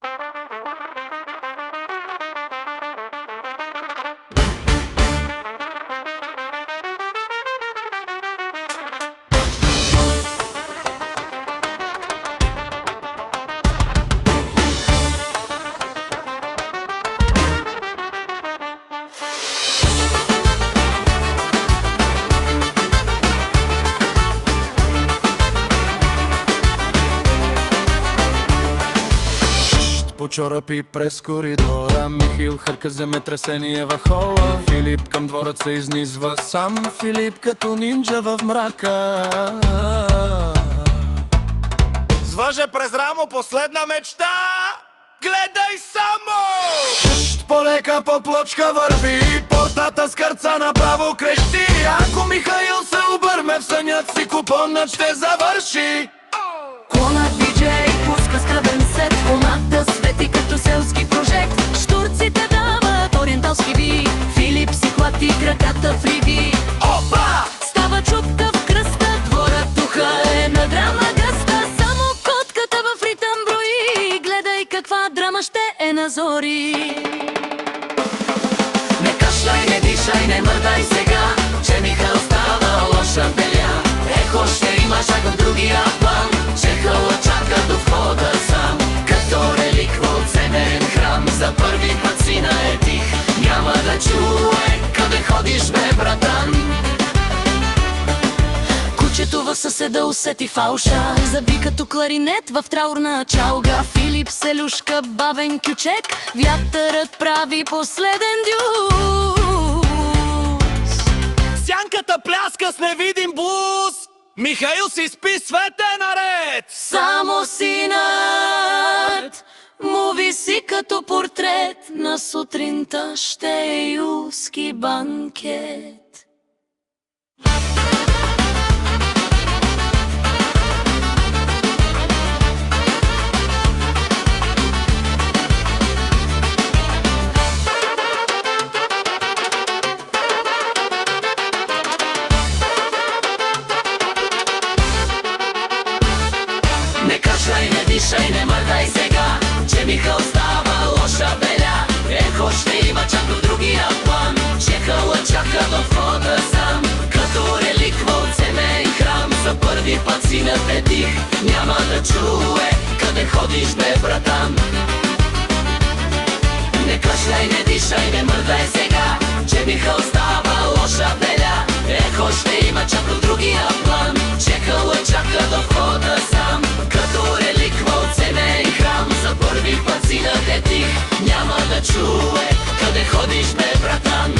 По чорапи през коридора, Михил хърка земетресение в хола. Филип към двореца изнизва сам, Филип като нинджа в мрака. С въже през рамо последна мечта, гледай само! Полека по плочка върви, портата с кърца направо крещи. Ако Михаил се обърме в сънят си, купонът ще завърши. Клонът диджей пуска скръбен сет, комата свети като селски прожект. Штурците дават ориенталски би, Филип си хвати краката в риги. Опа! Става чупка в кръста, дворът духа е на драма гъста. Само котката в ритъм брои, гледай каква драма ще е на зори. Не кашляй, не дишай, не мърдай сега, че Михаил става лоша беля. Ехо ще има шаг в другия план, Чехъла чака до входа сам. Като реликва от семейен храм, за първи път сина е тих. Няма да чуе къде ходиш, бе, братан. Кучето в съседа усети фалша, заби като кларинет в траурна чалга. Филип се люшка бавен кючек, вятърът прави последен дюз. Сянката пляска с невидим блуз, Михаил си спи светен наред. Само синът му виси като портрет, на сутринта ще е юлски банкет. Не кашляй, не дишай, не мърдай сега, че Михаил става лоша беля. Ехо ще има чак до другия план, Чехъла чака до входа сам. Като реликва от семейен храм, за първи път синът е тих. Няма да чуе къде ходиш, бе, братан. Не кашляй, не дишай, не мърдай сега, че Михаил става лоша беля. Ехо ще има чак до другия план, Чехъла чака до входа сам. Като реликва от семейен храм, за първи път синът е тих. Няма да чуе къде ходиш, бе, братан.